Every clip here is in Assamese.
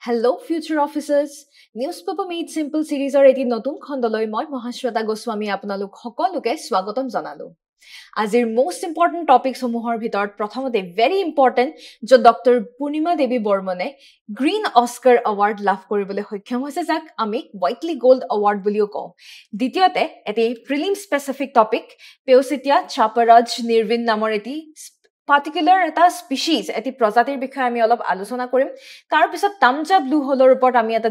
Hello future officers newspaper made simple series or eti notun khondoloi moi Mahashweta Goswami apnalok hokoluke swagatam janalu Azir most important topics homuhor bhitor prothomote very important jo Dr. Purnima Devi Bormone Green Oscar Award lav koribole hoikham hoise jak ami Whiteley Gold Award buliu ko Dityote eti prelim specific topic Peositia Chaparaj Nirvin namor eti particular eta species eti projatir bikhoy ami olop alochona korim tar pisot tamja blue holor upor ami eta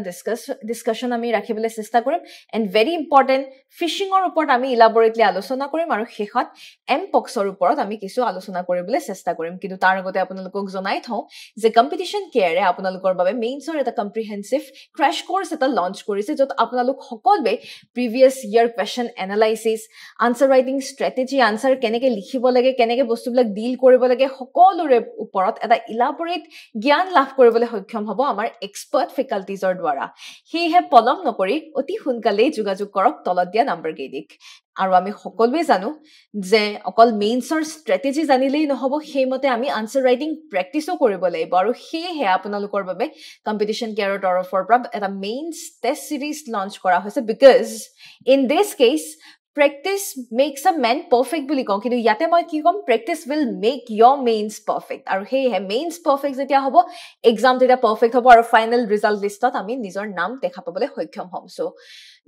discussion ami rakhibole chesta korim and very important fishing or upor ami elaborately alochona korim aru shekhot mpox or upor ami kisu alochona koribole chesta korim kintu tar agote apunalokok jonai thau je competition care e apunalokor babe mains or eta comprehensive crash course eta launch korise jot apunalok hokolbe previous year question analysis answer writing strategy answer keneke likhibo lage keneke bostubulak deal koribo lage hokolore uporot eta elaborate gyan lav koribole hoikham hobo amar expert faculties or dwara he he polom nokori oti hunkale jogajog korok tolot dia number gedik aru ami hokolbe janu je okol mains or strategy janilei nohobo heimote ami answer writing practice o koribo laibo aru he he apunalukor babe competition care torofor prab eta mains test series launch kora hoise because in this case practice makes a man perfect buli kong kintu yate moi ki kom practice will make your mains perfect aru he he mains perfect jetia hobo exam teta perfect hobo aru final result listot ami nijor naam dekha pabole hoikham hom so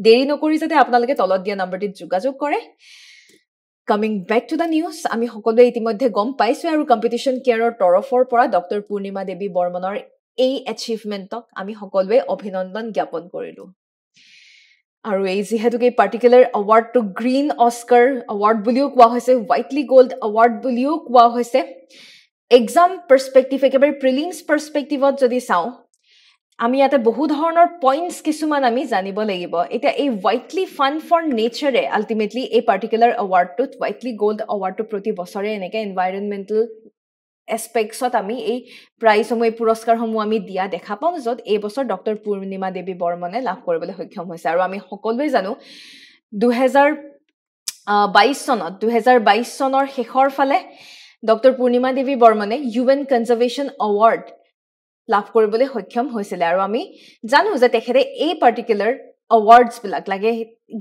deri nokori jate apnaloke tolot dia number tit jogajog kore coming back to the news ami hokole itimodhe gom paisu aru competition care torofor pora Dr. Purnima Devi Bormonor ei achievement tok ami hokolwe obhinondan gyapon korilu Aru ei jihetuke particular award to Green Oscar Award buliu kwa hoise Whiteley Gold Award buliu kwa hoise exam perspective ekebare prelims perspective ot jodi sao ami ate বহু ধৰণৰ points কিছুমান আমি জানিব লাগিব এটা এই Whiteley Fund for Nature e ultimately a particular award to Whiteley Gold Award to proti বছৰে এনেকে environmental aspects ot ami ei prize homo ei puroskar homo ami dia dekha pam jot ei bosor Dr. Purnima Devi Bormone lav koribole hoikham hoise aru ami hokolwe janu 2022 sonor shekhor phale Dr. Purnima Devi Bormone UN Conservation Award lav koribole hoikham hoisile aru ami janu je tekhete ei particular awards bilak lage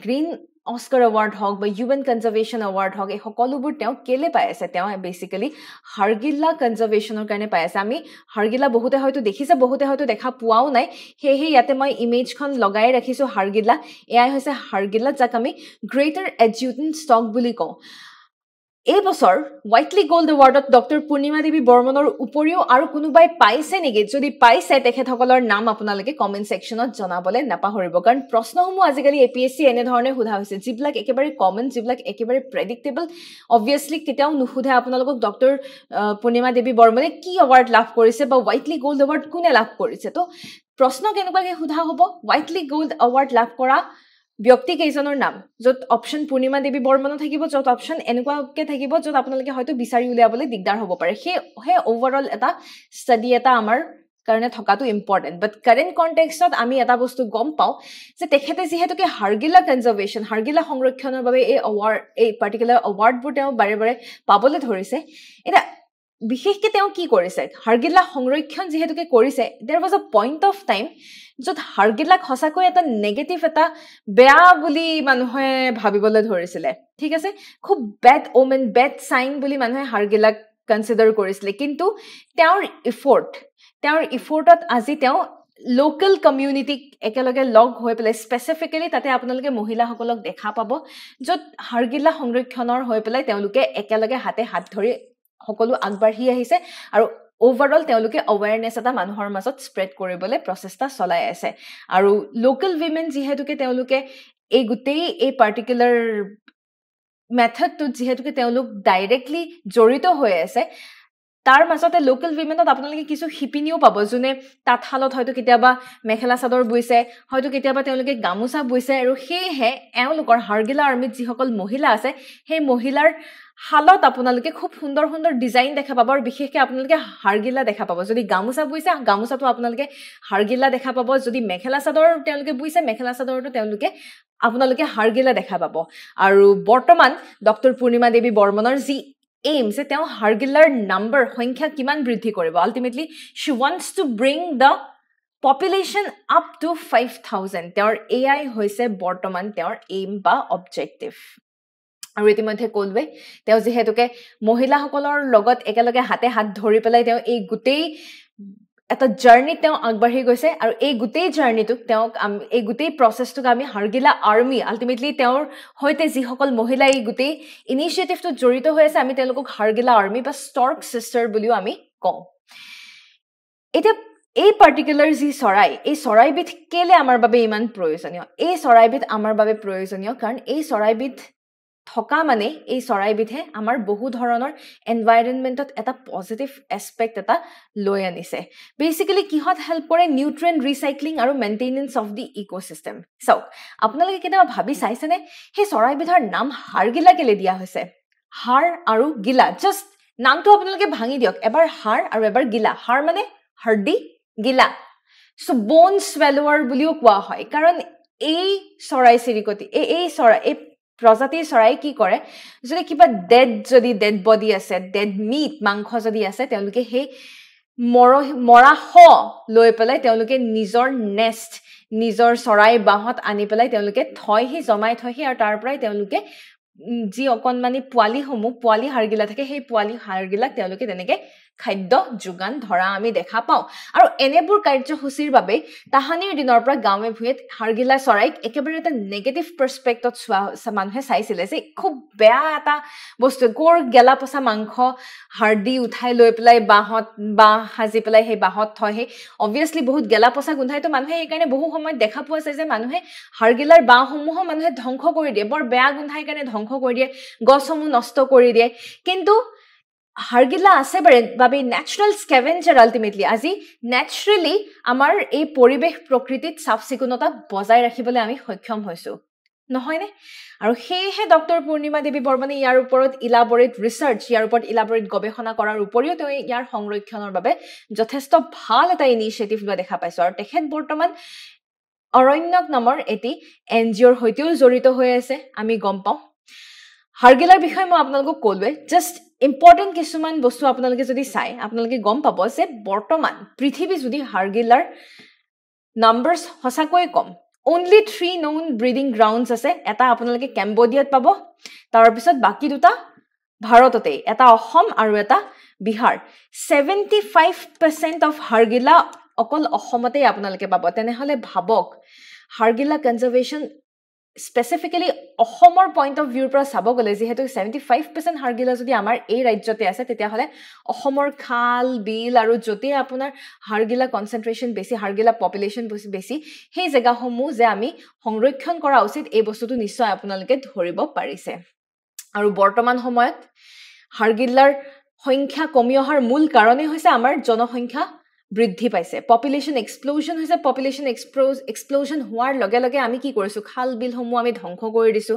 Green Oscar Award hog ba UN Conservation Award hog e hokolubur teo kele pai ase teo basically Hargilla conservation or karone pai ase ami Hargilla bohote hoyto dekhise bohote hoyto dekha puao nai he yate moi image khon logai rakhisu Hargilla ei hoise Hargilla jak ami greater adjutant stock buli ko এই বছৰ Whiteley Gold Awardত Dr. Purnima Devi Bormonor উপৰিও আৰু কোনোবাই পাইছে নেকি যদি পাইছে তেখেতসকলৰ নাম আপোনালোকে কমেন্ট সেকশনত জনাবলে নাপাহৰিব কাৰণ প্ৰশ্নসমূহ আজিকালি APSC এনে ধৰণে সোধা হৈছে যিবিলাক একেবাৰে কমন যিবিলাক একেবাৰে প্ৰেডিক্টেবল obviously কেতিয়াও নুসুধে আপোনালোকক Dr. Purnima Devi Bormone কি award লাভ কৰিছে বা Whiteley Gold Award কোনে লাভ কৰিছে তো প্ৰশ্ন কেনেকুৱাকে সোধা হ'ব Whiteley Gold Award লাভ কৰা ব্যক্তি কেইজনৰ নাম যত অপশন পূৰ্ণিমা দেৱী বৰ্মন থাকিব যত অপশন এনেকুৱাকে থাকিব যত আপোনালোকে হয়তো বিচাৰি উলিয়াবলৈ দিগদাৰ হ'ব পাৰে হে ওভাৰঅল এটা ষ্টাডি এটা আমাৰ কাৰণে থকাটো ইম্পৰ্টেন্ট বাট কাৰেন্ট কনটেক্সটত আমি এটা বস্তু গম পাও যে তেখেতে যেহেতুকে Hargilla conservation Hargilla সংৰক্ষণৰ বাবে এই পাৰ্টিকুলাৰ এৱাৰ্ডবোৰ তেওঁ বাৰে বাৰে পাবলৈ ধৰিছে এটা বিশেষকে তেওঁ কি কৰিছে Hargilla সংৰক্ষণ যেহেতুকে কৰিছে there was a point of time যত Hargilla খসাকৈ এটা নেগেটিভ এটা বেয়া বুলি মানুহে ভাবিবলৈ ধৰিছিলে ঠিক আছে খুব ব্যাড ওমেন ব্যাড সাইন বুলি মানুহে Hargilla কনসিডাৰ কৰিছিল কিন্তু তেওঁৰ এফৰ্টত আজি তেওঁ লোকাল কমিউনিটি একেলগে লগ হৈ পেলাই স্পেসিফিক্যালি তাতে আপোনালোকে মহিলাসকলক দেখা পাব যত Hargilla সংৰক্ষণৰ হৈ পেলাই তেওঁলোকে একেলগে হাতে হাত ধৰি সকলো আগবাঢ়ি আহিছে আৰু overall তেওঁলোকে awareness এটা মানুহৰ মাজত স্প্ৰেড কৰিবলৈ প্ৰচেষ্টা চলাই আছে আৰু লোকাল women যেহেতুকে তেওঁলোকে এই গুটেই এই পাৰ্টিকুলাৰ মেথড টু যেহেতুকে তেওঁলোক ডাইৰেক্টলি জড়িত হৈ আছে তাৰ মাজতে লোকাল womenত আপোনালোকে কিছু হিপিনিও পাব জুনে তাতহালত হয়তো কেতিয়াবা মেখেলা চাদৰ বইছে হয়তো কেতিয়াবা তেওঁলোকে গামুচা বইছে আৰু হেহে এওঁলোকৰ Hargilla আৰ্মিত যিসকল মহিলা আছে সেই মহিলাৰ হালত আপোনালোকে খুব সুন্দৰ সুন্দৰ ডিজাইন দেখা পাব আৰু বিশেষকৈ আপোনালোকে Hargilla দেখা পাব যদি গামুচা বইছে গামুচাটো আপোনালোকে Hargilla দেখা পাব যদি মেখেলা চাদৰ তেওঁলোকে বইছে মেখেলা চাদৰটো আপোনালোকে Hargilla দেখা পাব আৰু বৰ্তমান Dr. Purnima Devi Bormonor যি aims যে তেওঁ Hargillar number সংখ্যা কিমান বৃদ্ধি কৰিব ultimately she wants to bring the population up to 5,000 তেওঁৰ এআই হৈছে বৰ্তমান তেওঁৰ এইম বা অবজেক্টিভ আৰু ইতিমধ্যে কলৱে তেওঁ যিহেতুকে মহিলাসকলৰ লগত একেলগে হাতে হাত ধৰি পেলাই তেওঁ এই গোটেই এটা জাৰ্নি তেওঁ আগবাঢ়ি গৈছে আৰু এই গোটেই জাৰ্নিটোক তেওঁক এই গোটেই প্ৰচেছটোক আমি হাৰগিলা আৰ্মি আল্টিমেটলি তেওঁৰ হৈতে যিসকল মহিলা এই গোটেই ইনিচিয়েটিভটোত জড়িত হৈ আছে আমি তেওঁলোকক হাৰগিলা আৰ্মি বা ষ্টৰ্ক চিষ্টাৰ বুলিও আমি কওঁ এতিয়া এই পাৰ্টিকুলাৰ যি চৰাই এই চৰাইবিধ কেলে আমাৰ বাবে ইমান প্ৰয়োজনীয় এই চৰাইবিধ আমাৰ বাবে প্ৰয়োজনীয় কাৰণ এই চৰাইবিধ থকা মানে এই চৰাইবিধে আমাৰ বহু ধৰণৰ এনভাইৰনমেণ্টত এটা পজিটিভ এছপেক্ট এটা লৈ আনিছে বেচিক্যালি কিহত হেল্প কৰে নিউট্ৰিয়েণ্ট ৰিচাইক্লিং আৰু মেইনটেনেন্স অফ দি ইক'চিষ্টেম চাওক আপোনালোকে কেতিয়াবা ভাবি চাইছেনে সেই চৰাইবিধৰ নাম হাড়গিলা কেলে দিয়া হৈছে হাড় আৰু গিলা জাষ্ট নামটো আপোনালোকে ভাঙি দিয়ক এবাৰ হাড় আৰু এবাৰ গিলা হাড় মানে হাৰ্ডি গিলা সো বোন স্ৱেলোৱাৰ বুলিও কোৱা হয় কাৰণ এই চৰাই চিৰিকটি এই চৰাই এই প্ৰজাতিৰ চৰাই কি কৰে যদি কিবা ডেড বডি আছে ডেড মিট মাংস যদি আছে তেওঁলোকে সেই মৰা লৈ পেলাই তেওঁলোকে নিজৰ নেষ্ট নিজৰ চৰাই বাহত আনি পেলাই তেওঁলোকে জমাই থয়হি আৰু তাৰ পৰাই তেওঁলোকে যি অকণমানি পোৱালি হাড়গিলা থাকে সেই পোৱালি হাড়গিলাক তেওঁলোকে তেনেকে খাদ্য যোগান ধৰা আমি দেখা পাওঁ আৰু এনেবোৰ কাৰ্যসূচীৰ বাবে তাহানিৰ দিনৰ পৰা গাঁৱে ভূঞে হাড়গিলা চৰাইক একেবাৰে এটা নেগেটিভ পাৰ্সপেক্টত মানুহে চাইছিলে যে খুব বেয়া এটা বস্তু গোৰ গেলা পচা মাংস হাড়দি উঠাই লৈ পেলাই বাঁহ সাজি পেলাই সেই বাঁহত থয় সেই অবভিয়াছলি বহুত গেলা পচা গোন্ধাইতো মানুহে সেইকাৰণে বহু সময়ত দেখা পোৱা যায় যে মানুহে হাড়গিলাৰ বাঁহসমূহ মানুহে ধ্বংস কৰি দিয়ে বৰ বেয়া গোন্ধাই কাৰণে ধ্বংস কৰি দিয়ে গছসমূহ নষ্ট কৰি দিয়ে কিন্তু হাড়গিলা আছে বাবে ন্যাচাৰাল স্কেভেঞ্জাৰ আল্টিমেটলি আজি ন্যাচাৰেলি আমাৰ এই পৰিবেশ প্ৰকৃতিত চাফচিকুণতা বজাই ৰাখিবলৈ আমি সক্ষম হৈছো নহয়নে আৰু সেয়েহে ডক্টৰ পূৰ্ণিমা দেৱী বৰ্মনে ইয়াৰ ওপৰত ইলাবৰেট ৰিচাৰ্চ ইয়াৰ ওপৰত ইলাবৰেট গৱেষণা কৰাৰ উপৰিও তেওঁ ইয়াৰ সংৰক্ষণৰ বাবে যথেষ্ট ভাল এটা ইনিচিয়েটিভ লোৱা দেখা পাইছো আৰু তেখেত বৰ্তমান অৰণ্যক নামৰ এটি এনজিঅ'ৰ সৈতেও জড়িত হৈ আছে আমি গম পাওঁ হাড়গিলাৰ বিষয়ে মই আপোনালোকক কলোৱে জাষ্ট ইম্পৰ্টেণ্ট কিছুমান বস্তু আপোনালোকে যদি চাই আপোনালোকে গম পাব যে বৰ্তমান পৃথিৱী যদি হাড়গিলাৰ নাম্বাৰছ সঁচাকৈ কম only 3 known breeding grounds আছে এটা আপোনালোকে কেম্বোডিয়াত পাব তাৰপিছত বাকি দুটা ভাৰততে এটা অসম আৰু এটা বিহাৰ 75% অফ হাড়গিলা অকল অসমতে আপোনালোকে পাব তেনেহলে ভাবক হাড়গিলা কনজাৰভেশ্যন স্পেসিফিক্যালি অসমৰ পইণ্ট অফ ভিউৰ পৰা চাব গলে যেহেতু 75% হাড়গিলা যদি আমাৰ এই ৰাজ্যতে আছে তেতিয়া হলে অসমৰ খাল বিল আৰু যতে আপোনাৰ হাড়গিলা কনসেন্ট্ৰেচন বেছি হাড়গিলা পপুলেশন বেছি সেই জায়গাসমূহ যে আমি সংৰক্ষণ কৰা উচিত এই বস্তুটো নিশ্চয় আপোনালোকে ধৰিব পাৰিছে আৰু বৰ্তমান সময়ত হাড়গিলাৰ সংখ্যা কমি অহাৰ মূল কাৰণে হৈছে আমাৰ জনসংখ্যা বৃদ্ধি পাইছে পপুলেশন এক্সপ্লোজন হৈছে পপুলেশন এক্সপ্লোজন হোৱাৰ লগে লগে আমি কি কৰিছো খাল বিলসমূহ আমি ধ্বংস কৰি দিছো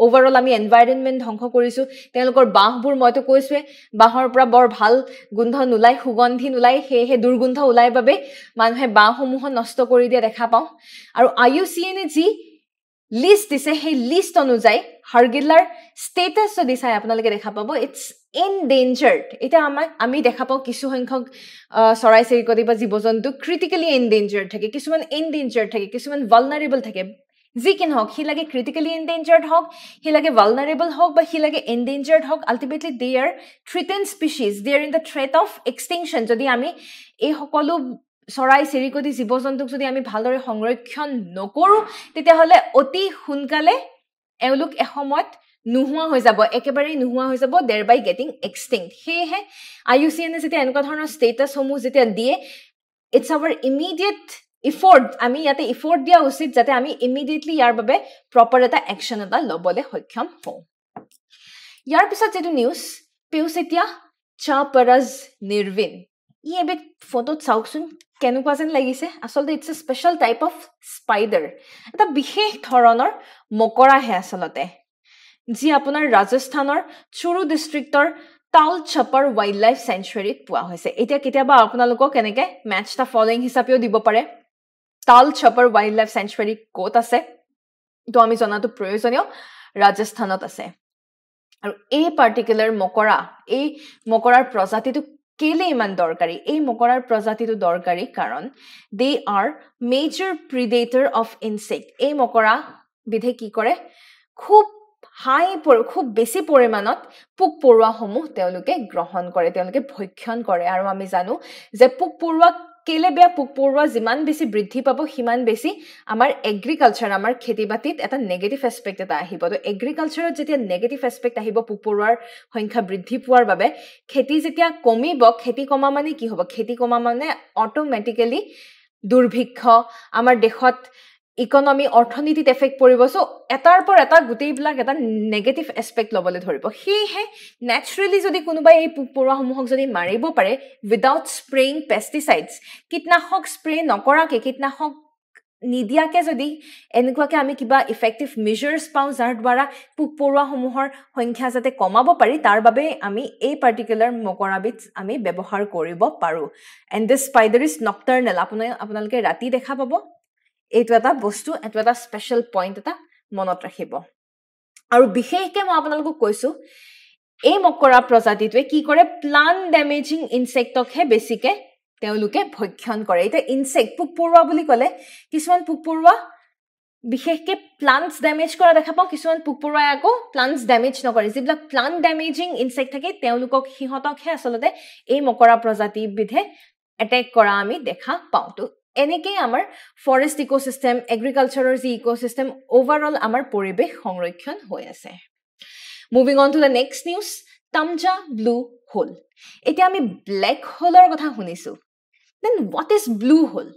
ওভাৰঅল আমি এনভাইৰনমেন্ট ধ্বংস কৰিছো তেওঁলোকৰ বাঁহবোৰ মইতো কৈছোৱে বাঁহৰ পৰা বৰ ভাল গোন্ধ নুলাই সুগন্ধি নুলাই হেহে দুৰ্গন্ধ উলাই বাবে মানুহে বাঁহসমূহ নষ্ট কৰি দিয়া দেখা পাওঁ আৰু IUCN যি লিষ্ট দিছে সেই লিষ্ট অনুযায়ী হাড়গিলাৰ ষ্টেটাস যদি চাই আপোনালোকে দেখা পাব ইটস endangered এটা আমি দেখা পাও কিছু সংখ্যক চৰাই চিৰিকটি বা জীৱ-জন্তু ক্ৰিটিক্যালি endangered থাকে কিছুমান endangered থাকে কিছুমান vulnerable থাকে যি কি নহওক হি লাগে ক্ৰিটিক্যালি endangered হওক হি লাগে vulnerable হওক বা হি লাগে endangered হওক ultimately they are threatened species they are in the threat of extinction যদি আমি এই সকলো চৰাই চিৰিকটি জীৱ-জন্তুক যদি আমি ভালদৰে সংৰক্ষণ নকৰো তেতিয়া হলে অতি হুনকালে এওলুক এসময়ত নুহুৱা হৈ যাব একেবাৰে নুহুৱা হৈ যাব thereby getting extinct হেহে IUCN যেতিয়া এনেকুৱা ধৰণৰ ষ্টেটাস সমূহ যেতিয়া দিয়ে it's our immediate effort আমি ইয়াতে effort দিয়া উচিত যাতে আমি immediately ইয়াৰ বাবে proper এটা action এটা লবলৈ সক্ষম হওঁ ইয়াৰ পিছত যেটো নিউজ পেউচেতিয়া চাপৰাজ নিৰ্বিন ই এবিট ফটোত চাওকচোন কেনেকুৱা যেন লাগিছে আসলতে it's a special type of spider এটা বিশেষ ধৰণৰ মকৰা হে আসলতে যি আপোনাৰ ৰাজস্থানৰ চুৰু ডিস্ট্ৰিক্টৰ তাল ছপাৰ ওয়াইল্ড লাইফ সেঞ্চুৰীত পোৱা হৈছে এতিয়া কেতিয়াবা আপোনালোকক কেনেকে ম্যাচ টা ফলোইং হিচাপেও দিব পাৰে তাল ছপাৰ ওয়াইল্ড লাইফ সেঞ্চুৰী কোত আছে তো আমি জনাটো প্ৰয়োজনীয় ৰাজস্থানত আছে আৰু এই পাৰ্টিকুলাৰ মকৰা এই মকৰাৰ প্ৰজাতিটো কেলে ইমান দৰকাৰী এই মকৰাৰ প্ৰজাতিটো দৰকাৰী কাৰণ they are major predator of insect এই মকৰা বিধে কি কৰে খুব খুব বেছি পৰিমাণত পোক পৰুৱাসমূহ তেওঁলোকে গ্ৰহণ কৰে তেওঁলোকে ভক্ষণ কৰে আৰু আমি জানো যে পোক পৰুৱা কেলে বেয়া পোক পৰুৱা যিমান বেছি বৃদ্ধি পাব সিমান বেছি আমাৰ এগ্ৰিকালচাৰ আমাৰ খেতিবাতিত এটা নেগেটিভ এসপেক্ট এটা আহিব তো এগ্ৰিকালচাৰত যেতিয়া নেগেটিভ এসপেক্ট আহিব পোক পৰুৱাৰ সংখ্যা বৃদ্ধি পোৱাৰ বাবে খেতি যেতিয়া কমিব খেতি কমা মানে কি হ'ব খেতি কমা মানে অটোমেটিক্যালি দুৰ্ভিক্ষ আমাৰ দেশত ইকোনমি অৰ্থনীতিত এফেক্ট পৰিব সো এটাৰ পৰ এটা গুটেইবিলাক এটা নেগেটিভ এসপেক্ট লবলৈ ধৰিব হেহে ন্যাচুৰালি যদি কোনোবাই এই পোক পৰুৱাসমূহক যদি মাৰিব পাৰে উইদাউট স্প্ৰেইং পেষ্টিসাইডছ কীটনাশক স্প্ৰে নকৰাকে কীটনাশক নিদিয়াকে যদি এনেকুৱাকে আমি কিবা ইফেক্টিভ মেজাৰ্স পাওঁ যাৰ দ্বাৰা পোক পৰুৱাসমূহৰ সংখ্যা যাতে কমাব পাৰি তাৰ বাবে আমি এই পাৰ্টিকুলাৰ মকৰাবিধ আমি ব্যৱহাৰ কৰিব পাৰো and this spider is nocturnal আপোনালোকে ৰাতি দেখা পাব এইটো এটা বস্তু এটো এটা স্পেশাল পইণ্ট এটা মনত ৰাখিব আৰু বিশেষকৈ মই আপোনালোকক কৈছো এই মকৰা প্ৰজাতিটোৱে কি কৰে প্লান্ট ড্যামেজিং ইনসেক্টকহে বেছিকে তেওঁলোকে ভক্ষণ কৰে এটা ইনসেক্ট পোক পৰুৱা বুলি ক'লে কিছুমান পোক পৰুৱা বিশেষকৈ প্লান্টস ড্যামেজ কৰা দেখা পাওঁ কিছুমান পোক পৰুৱাই আকৌ প্লান্টস ড্যামেজ নকৰে যিবিলাক প্লান্ট ড্যামেজিং ইনসেক্ট থাকে তেওঁলোকক সিহঁতকহে আসলতে এই মকৰা প্ৰজাতি বিধে এটেক কৰা আমি দেখা পাওঁ তো এনেকে আমাৰ ফৰেষ্ট ইকোসিস্টেম এগ্ৰিকালচাৰৰ যি ইকোসিস্টেম ওভাৰঅল আমাৰ পৰিবেশ সংৰক্ষণ হৈ আছে moving on to the next news তামজা ব্লু হোল এতিয়া আমি ব্ল্যাক হোলৰ কথা শুনিছো then what is blue hole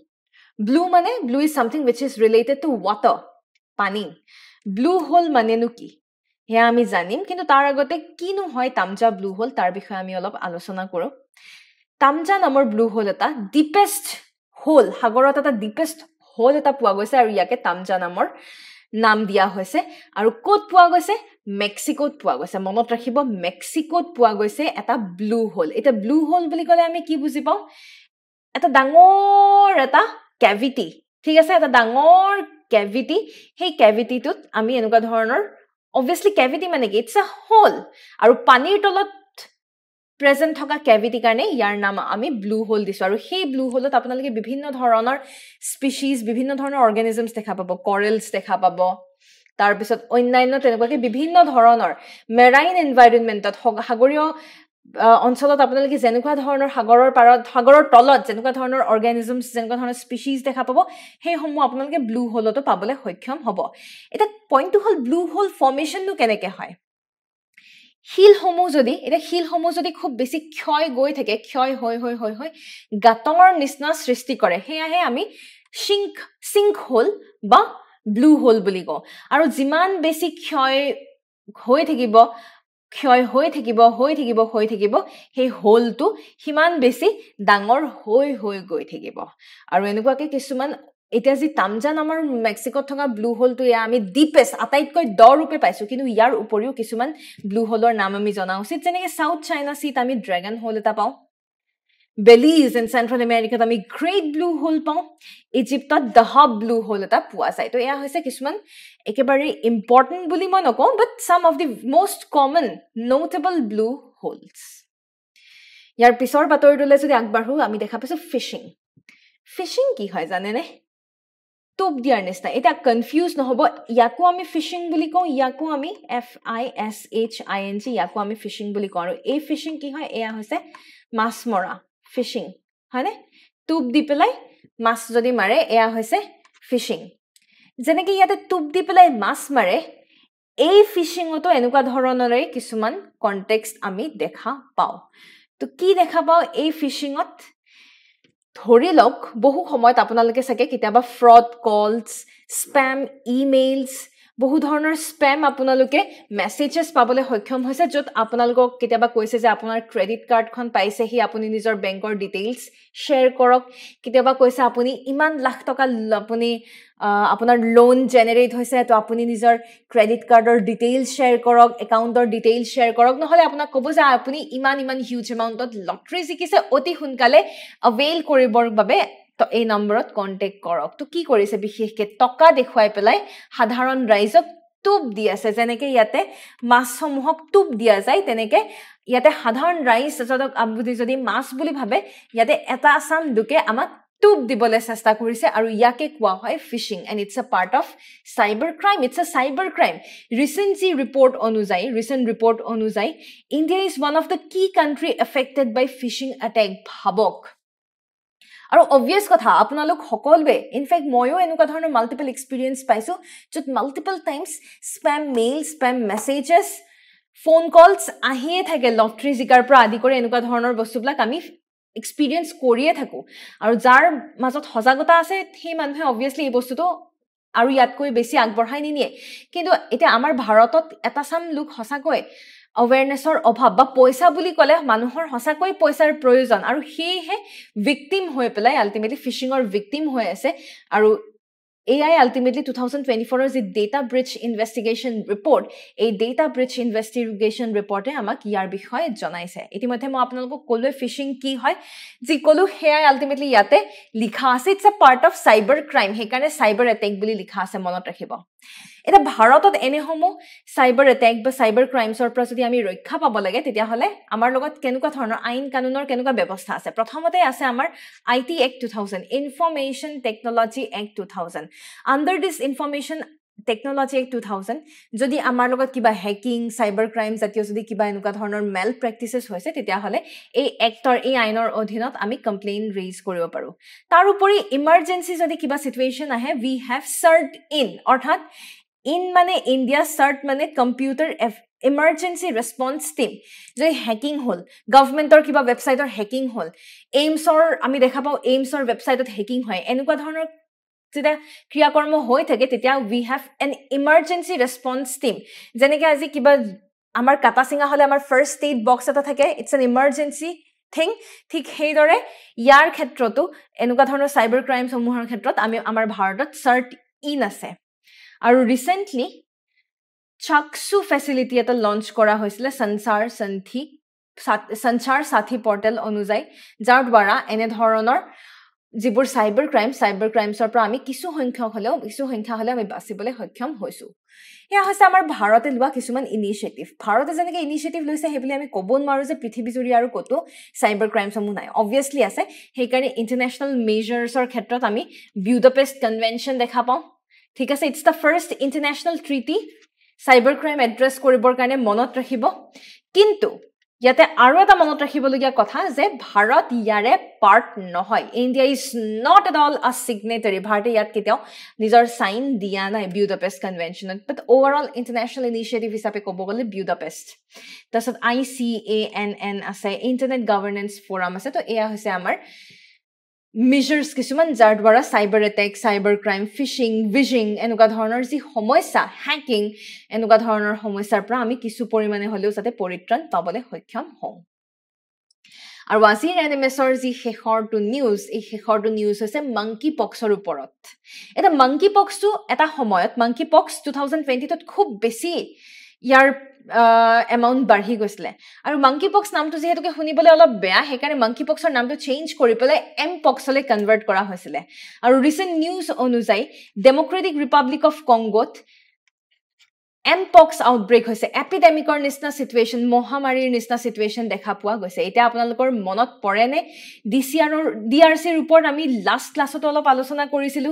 blue মানে blue is something which is related to water পানী blue hole মানেনো কি হে আমি জানিম কিন্তু তাৰ আগতে কিনো হয় তামজা ব্লু হোল তাৰ বিষয়ে আমি অলপ আলোচনা কৰো তামজা নামৰ ব্লু হোল এটা ডিপেষ্ট হোল সাগৰত এটা ডিপেষ্ট হোল এটা পোৱা গৈছে আৰু ইয়াকে তামজা নামৰ নাম দিয়া হৈছে আৰু ক'ত পোৱা গৈছে মেক্সিকোত পোৱা গৈছে মনত ৰাখিব মেক্সিকোত পোৱা গৈছে এটা ব্লু হোল এটা ব্লু হোল বুলি ক'লে আমি কি বুজি পাওঁ এটা ডাঙৰ এটা ক্যাভিটি ঠিক আছে এটা ডাঙৰ ক্যাভিটি সেই ক্যাভিটিটোত আমি এনেকুৱা ধৰণৰ obviously ক্যাভিটি মানে কি ইটস আ হোল আৰু পানীৰ তলত প্ৰেজেন্ট থকা ক্যাভিটি কাৰণে ইয়াৰ নাম আমি ব্লু হোল দিছো আৰু সেই ব্লু হোলত আপোনালোকে বিভিন্ন ধৰণৰ স্পিচিজ বিভিন্ন ধৰণৰ অৰ্গানিজমছ দেখা পাব কৰেলছ দেখা পাব তাৰ পিছত অন্যান্য তেনেকুৱাকে বিভিন্ন ধৰণৰ মেৰাইন এনভাইৰনমেন্টত সাগৰীয় অঞ্চলত আপোনালোকে যেনেকুৱা ধৰণৰ সাগৰৰ পাৰত সাগৰৰ তলত যেনেকুৱা ধৰণৰ অৰ্গানিজমছ যেনেকুৱা ধৰণৰ স্পিচিজ দেখা পাব সেই সমূহ আপোনালোকে ব্লু হোলতো পাবলৈ সক্ষম হ'ব এটা পইণ্টটো হ'ল ব্লু হোল ফৰ্মেশনটো কেনেকৈ হয় হিলসমূহ যদি খুব বেছি ক্ষয় গৈ থাকে ক্ষয় হৈ গাতৰ নিচিনা সৃষ্টি কৰে হেয়াহে আমি সিঙ্ক হোল বা ব্লু হোল বুলি কওঁ আৰু যিমান বেছি ক্ষয় হৈ থাকিব সেই হোলটো সিমান বেছি ডাঙৰ হৈ গৈ থাকিব আৰু এনেকুৱাকে কিছুমান এটা যি তামজা নামৰ মেক্সিকোত থকা ব্লু হোলটো ইয়া আমি ডিপেষ্ট আটাইতকৈ দ ৰূপে পাইছো কিন্তু ইয়াৰ উপৰিও কিছুমান ব্লু হোলৰ নাম আমি জনা উচিত যেনেকৈ সাউথ চাইনা সিত আমি ড্ৰাগন হোল এটা পাওঁ বেলিজ ইন চেন্ট্ৰেল আমেৰিকাত আমি গ্ৰেট ব্লু হোল পাওঁ ইজিপ্তত দাহাব ব্লু হোল এটা পোৱা যায় তো এয়া হৈছে কিছুমান একেবাৰে ইম্পৰ্টেণ্ট বুলি মই নকওঁ but some of the most common notable blue holes ইয়াৰ পিছৰ বাতৰিটোলৈ যদি আগবাঢ়ো আমি দেখা পাইছো ফিশিং কি হয় জানেনে টোপ দিয়াৰ নিচিনা এটা কনফিউজ নহব ইয়াকো আমি ফিশিং বুলি কওঁ ইয়াকো আমি FISHING ইয়াকো আমি ফিশিং বুলি কওঁ আৰু এই ফিশিং কি হয় এয়া হৈছে মাছ মৰা ফিশিং হয়নে টোপ দি পেলাই মাছ যদি মাৰে এয়া হৈছে ফিশিং যেনেকৈ ইয়াতে টোপ দি পেলাই মাছ মাৰে এই ফিশিঙতো এনেকুৱা ধৰণৰে কিছুমান কনটেক্সট আমি দেখা পাওঁ তো কি দেখা পাওঁ এই ফিশিঙত ধৰি লওক বহু সময়ত আপোনালোকে চাগে কেতিয়াবা ফ্ৰড কলছ স্প্যাম ইমেইলছ বহু ধৰণৰ স্প্যাম আপোনালোকে মেছেজেছ পাবলৈ সক্ষম হৈছে য'ত আপোনালোকক কেতিয়াবা কৈছে যে আপোনাৰ ক্ৰেডিট কাৰ্ডখন পাইছেহি আপুনি নিজৰ বেংকৰ ডিটেইলছ শ্বেয়াৰ কৰক কেতিয়াবা কৈছে আপুনি ইমান লাখ টকা আপুনি আপোনাৰ লোন জেনেৰেট হৈছে তো আপুনি নিজৰ ক্ৰেডিট কাৰ্ডৰ ডিটেইলছ শ্বেয়াৰ কৰক একাউণ্টৰ ডিটেইলছ শ্বেয়াৰ কৰক নহ'লে আপোনাক ক'ব যে আপুনি ইমান হিউজ এমাউণ্টত লটাৰী জিকিছে অতি সোনকালে অৱেইল কৰিবৰ বাবে তো এই নম্বৰত কণ্টেক্ট কৰক তো কি কৰিছে বিশেষকৈ টকা দেখুৱাই পেলাই সাধাৰণ ৰাইজক টুপ দি আছে যেনেকে ইয়াতে মাছসমূহক টুপ দিয়া যায় তেনেকে ইয়াতে সাধাৰণ ৰাইজ যদি মাছ বুলি ভাবে ইয়াতে এটা আসাম দুকে আমাক টুপ দিবলৈ চেষ্টা কৰিছে আৰু ইয়াকে কোৱা হয় phishing and it's a part of cyber crime it's a cyber crime recent report অনুযায়ী India is one of the key country affected by phishing attack ভাবক আৰু অবভিয়াছ কথা আপোনালোক সকলোৱে ইনফেক্ট ময়ো এনেকুৱা ধৰণৰ মাল্টিপল এক্সপিৰিয়েঞ্চ পাইছো য'ত multiple times spam mail spam messages phone calls আহিয়ে থাকে লটাৰী জিকাৰ পৰা আদি কৰি এনেকুৱা ধৰণৰ বস্তুবিলাক আমি এক্সপিৰিয়েঞ্চ কৰিয়ে থাকোঁ আৰু যাৰ মাজত সজাগতা আছে সেই মানুহে অবভিয়াছলি এই বস্তুটো আৰু ইয়াতকৈ বেছি আগবঢ়াই নিনিয়ে কিন্তু এতিয়া আমাৰ ভাৰতত এটা চাম লোক সঁচাকৈ awarenessor অভাৱ বা পইচা বুলি ক'লে মানুহৰ সঁচাকৈ পইচাৰ প্ৰয়োজন আৰু হেহে ভিকটিম হৈ পেলাই আলটিমেটলি ফিশিংৰ ভিকটিম হৈ আছে আৰু AI ultimately 2024 is a data breach investigation report. A data breach investigation report আমাক ইয়াৰ বিষয়ে জনাইছে ইতিমধ্যে মই আপোনালোকক ক'লো ফিশিং কি হয় যি ক'লো হেয়া ultimately ইয়াতে লিখা আছে it's a part of cyber crime হেকাৰণে সাইবাৰ এটেক বুলি লিখা আছে মনত ৰাখিব এটা ভাৰতত এনেসমূহ সাইবাৰ এটেক বা সাইবাৰ ক্ৰাইমছৰ পৰা যদি আমি ৰক্ষা পাব লাগে তেতিয়া হলে আমাৰ লগত কেনেকুৱা ধৰণৰ আইন কানুনৰ কেনেকুৱা ব্যৱস্থা আছে প্ৰথমতে আছে আমাৰ IT Act 2000 Information Technology Act 2000 under this Information Technology Act 2000 যদি আমাৰ লগত কিবা হ্যাকিং সাইবাৰ ক্ৰাইম জাতীয় যদি কিবা এনেকুৱা ধৰণৰ মেল প্ৰেক্টিসেছ হৈছে তেতিয়া হলে এই এক্টৰ এই আইনৰ অধীনত আমি কমপ্লেইন ৰেজ কৰিব পাৰো তাৰ উপৰি ইমাৰ্জেন্সি যদি কিবা সিচুৱেচন আহে we have CERT in অৰ্থাৎ in মানে ইন্ডিয়া CERT মানে কম্পিউটাৰ emergency response team যে হ্যাকিং হল গভৰ্ণমেন্টৰ কিবা ওয়েবসাইটৰ হ্যাকিং হল এইমছৰ আমি দেখা পাও এইমছৰ ওয়েবসাইটত হ্যাকিং হয় এনেকুৱা ধৰণৰ যেটা ক্ৰিয়াকৰ্ম হৈ থাকে তেতিয়া we have an emergency response team যেনেকৈ আজি কিবা আমাৰ কাটা সিঙা হলে আমাৰ ফাৰ্স্ট এইড বক্স এটা থাকে it's an emergency thing ঠিক হেইদৰে ইয়াৰ ক্ষেত্ৰতো এনেকুৱা ধৰণৰ সাইবাৰ ক্ৰাইম সমূহৰ ক্ষেত্ৰত আমি আমাৰ ভাৰতত CERT in আছে আৰু ৰিসেন্টলি চাকসু ফেসিলিটি এটা লঞ্চ কৰা হৈছিল সঞ্চাৰ সাথী পৰ্টেল অনুযায়ী যাৰ দ্বাৰা এনে ধৰণৰ যিবোৰ সাইবাৰ ক্ৰাইমছৰ পৰা আমি কিছু সংখ্যা হলে আমি বাচিবলৈ সক্ষম হৈছো এয়া হৈছে আমাৰ ভাৰতে লোৱা কিছুমান ইনিচিয়েটিভ ভাৰতে যেনেকৈ ইনিচিয়েটিভ লৈছে হেবলি আমি ক'ব নোৱাৰো যে পৃথিৱীজুৰি আৰু কতো সাইবাৰ ক্ৰাইমসমূহ নাই অবভিয়াছলি আছে হেকাৰণে ইন্টাৰনেশ্যনেল মেজাৰ্ছৰ ক্ষেত্ৰত আমি বুদাপেষ্ট কনভেনচন দেখা পাওঁ ঠিক আছে it's the first international treaty cyber crime address কৰিবৰ কাৰণে মনত ৰাখিব কিন্তু ইয়াতে আৰু এটা মনত ৰাখিবলগীয়া কথা যে ভাৰত ইয়াৰে পাৰ্ট নহয় India is not at all a signatory ভাৰতে ইয়াত কেতিয়াও নিজৰ সাইন দিয়া নাই বুদাপেষ্ট কনভেনচনত বাট ওভাৰঅল ইন্টাৰনেশ্যনেল ইনিচিয়েটিভ হিচাপে ক'ব গ'লে বুদাপেষ্ট তাৰপিছত ICANN আছে ইণ্টাৰনেট গভৰ্নেন্স ফৰাম আছে তো এয়া হৈছে আমাৰ measures কিছুমান যাৰ দ্বাৰা cyber attack cyber crime phishing vishing এনেকুৱা ধৰণৰ যি সমস্যা হ্যাকিং এনেকুৱা ধৰণৰ সমস্যাৰ পৰা আমি কিছু পৰিমাণে হলেও যাতে পৰিত্ৰাণ পাবলৈ সক্ষম হওঁ আৰু আজিৰ এনিমেছৰ যি শেষৰটো নিউজ এই শেষৰটো নিউজ হৈছে মাংকি পক্সৰ ওপৰত এটা মাংকি পক্সটো এটা সময়ত মাংকি পক্স 2020 ত খুব বেছি ইয়াৰ এমাউন্ট বাঢ়ি গৈছিলে আৰু মাংকি পক্স নামটো যেহেতুকে শুনিবলৈ অলপ বেয়া হেকাৰণে মাংকি পক্সৰ নামটো চেঞ্জ কৰি পেলাই এম পক্সলৈ কনভাৰ্ট কৰা হৈছিলে আৰু ৰিসেন্ট নিউজ অনুযায়ী ডেমক্ৰেটিক ৰিপাব্লিক অফ কংগোত এম পক্স আউটব্ৰেক হৈছে এপিডেমিকৰ নিচিনা সিচুৱেচন মহামাৰীৰ নিচিনা সিচুৱেচন দেখা পোৱা গৈছে এতিয়া আপোনালোকৰ মনত পৰেনে DRCৰ ওপৰত আমি লাষ্ট ক্লাছত অলপ আলোচনা কৰিছিলো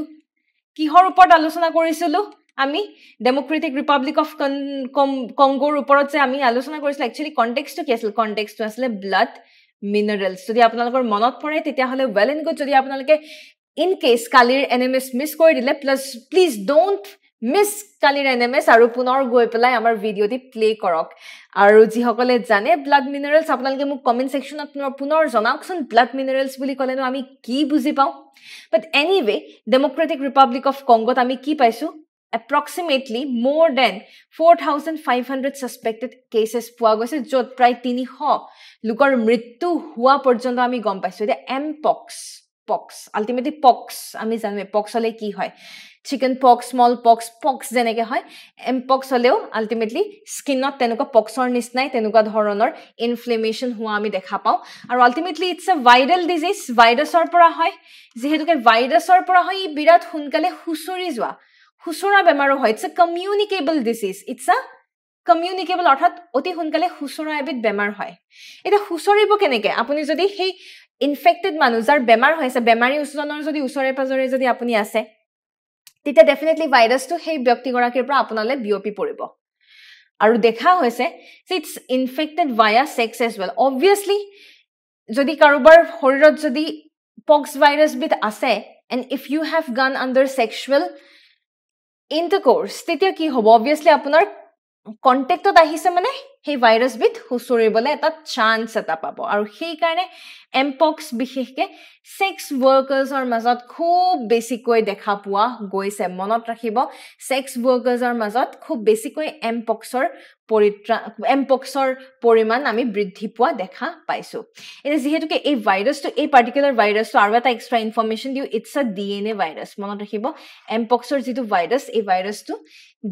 কিহৰ ওপৰত আলোচনা কৰিছিলো আমি ডেমক্ৰেটিক ৰিপাব্লিক অফ কংগোৰ ওপৰত যে আমি আলোচনা কৰিছিলো একচুয়ালি কনটেক্সটটো কি আছিল কনটেক্সটটো আছিল ব্লাড মিনাৰেলছ যদি আপোনালোকৰ মনত পৰে তেতিয়া হলে ওয়েল এণ্ড গুড যদি আপোনালোকে ইন কেস কালিৰ এনএমএছ মিস কৰি দিলে প্লিজ ডোন্ট মিস কালিৰ এনএমএছ আৰু পুনৰ গৈ পেলাই আমাৰ ভিডিঅ'টি প্লে কৰক আৰু যিসকলে জানে ব্লাড মিনাৰেলছ আপোনালোকে মোক কমেন্ট সেকশনত পুনৰ জনাওকচোন ব্লাড মিনাৰেলছ বুলি ক'লেনো আমি কি বুজি পাওঁ বাট এনিৱে ডেমক্ৰেটিক ৰিপাব্লিক অফ কংগোত আমি কি পাইছো approximately more than 4,500 suspected cases পোৱা গৈছে য'ত প্ৰায় 300 লোকৰ মৃত্যু হোৱা পৰ্যন্ত আমি গম পাইছো যে এম পক্স আলটিমেটলি পক্স আমি জানো পক্স হলে কি হয় চিকেন পক্স স্মল পক্স যেনেকৈ হয় এম পক্স হলেও আলটিমেটলি স্কিনত তেনেকুৱা পক্সৰ নিচিনাই তেনেকুৱা ধৰণৰ ইনফ্লেমেশ্যন হোৱা আমি দেখা পাওঁ আৰু ultimately it's a viral disease ভাইৰাছৰ পৰা হয় যেহেতুকে ভাইৰাছৰ পৰা হয় ই বিৰাট সোনকালে হুচৰি যোৱা হুচৰা বেমাৰো হয় it's a communicable disease it's a communicable অৰ্থাৎ অতি সোনকালে হুচৰা এবিধ বেমাৰ হয় এটা হুচৰিব কেনেকে আপুনি যদি সেই ইনফেক্টেড মানুহ যাৰ বেমাৰ হৈছে বেমাৰী উজনৰ যদি ওচৰে পাজৰে যদি আপুনি আছে তেতিয়া ডেফিনেটলি ভাইৰাছটো সেই ব্যক্তিগৰাকীৰ পৰা আপোনালৈ বিয়পি পৰিব আৰু দেখা হৈছে যে it's infected via sex as well obviously যদি কাৰোবাৰ শৰীৰত যদি পক্স ভাইৰাছ বিধ আছে and if you have gone under sexual intercourse তেতিয়া কি হ'ব অবভিয়াছলি আপোনাৰ কন্টেক্টত আহিছে মানে সেই ভাইৰাছ বিধ হুচৰিবলৈ এটা চান্স এটা পাব আৰু সেই কাৰণে এমপক্স বিশেষকে সেক্স ওয়াৰ্কাৰ্ছৰ মাজত খুব বেছিকৈ দেখা পোৱা গৈছে মনত ৰাখিব সেক্স ওয়াৰ্কাৰ্ছৰ মাজত খুব বেছিকৈ এমপক্সৰ পৰিমাণ আমি বৃদ্ধি পোৱা দেখা পাইছো এটা যেহেতুকে এই ভাইৰাছটো এই পাৰ্টিকুলাৰ ভাইৰাছটো আৰু এটা এক্সট্ৰা ইনফৰমেশ্যন দিও ইটস আ ডিএনএ ভাইৰাছ মনত ৰাখিব এমপক্সৰ যিটো ভাইৰাছ এই ভাইৰাছটো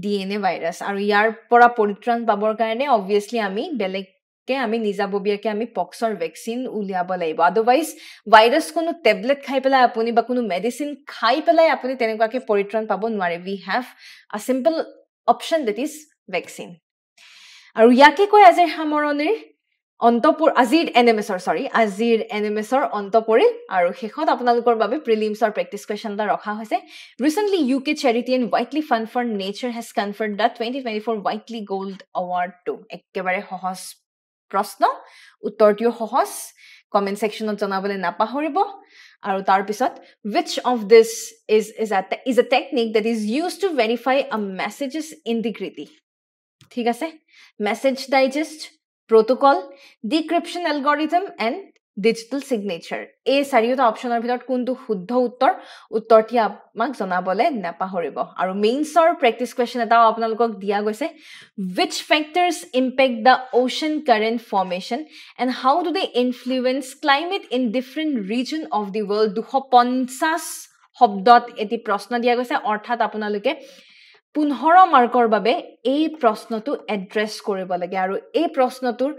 ডিএনএ ভাইৰাছ আৰু ইয়াৰ পৰা পৰিত্ৰাণ পাবৰ কাৰণে অবভিয়াছলি আমি বেলেগকে আমি নিজাববীয়াকে আমি পক্সৰ ভেকচিন উলিয়াব লাগিব আদাৰৱাইজ ভাইৰাছ কোনো টেবলেট খাই পেলাই আপুনি বা কোনো মেডিচিন খাই পেলাই আপুনি তেনেকুৱাকে পৰিত্ৰাণ পাব নোৱাৰে we have a simple option that is vaccine আৰু ইয়াকে কৈ আজিৰ সামৰণিৰ আজিৰ এনএমএছৰ অন্ত পৰিল আৰু শেষত আপোনালোকৰ বাবে প্ৰিলিমছৰ প্ৰেক্টিছ কুৱেশ্যন এটা ৰখা হৈছে recently UK charity and Whitley fund for nature has conferred the 2024 Whitley gold এৱাৰ্ডটো একেবাৰে সহজ প্ৰশ্ন উত্তৰটিও সহজ কমেণ্ট ছেকশ্যনত জনাবলৈ নাপাহৰিব আৰু তাৰপিছত which of this is a technique that is used to verify a message's integrity ঠিক আছে message digest protocol, decryption algorithm and digital signature. এই চাৰিটা অপচনৰ ভিতৰত কোনটো শুদ্ধ উত্তৰটি আমাক জনাবলে নাপাহৰিব আৰু মেইনছৰ প্ৰেক্টিছ কুৱেশ্যন এটাও আপোনালোকক দিয়া গৈছে which factors impact the ocean current formation and how do they influence climate in different region of the world 250 শব্দত এটি প্ৰশ্ন দিয়া গৈছে অৰ্থাৎ আপোনালোকে 15 মাৰ্কৰ বাবে এই প্ৰশ্নটো এড্ৰেছ কৰিব লাগে আৰু এই প্ৰশ্নটোৰ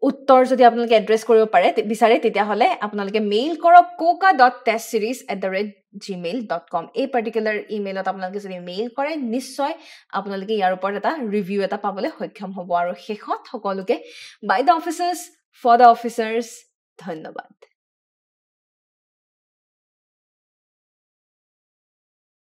উত্তৰ যদি আপোনালোকে এড্ৰেছ কৰিব বিচাৰে তেতিয়া হলে আপোনালোকে মেইল কৰক coca.testseries@gmail.com এই পাৰ্টিকুলাৰ ইমেইলত আপোনালোকে যদি মেইল কৰে নিশ্চয় আপোনালোকে ইয়াৰ ওপৰত এটা ৰিভিউ এটা পাবলৈ সক্ষম হ'ব আৰু শেষত সকলোকে by the officers for the officers ধন্যবাদ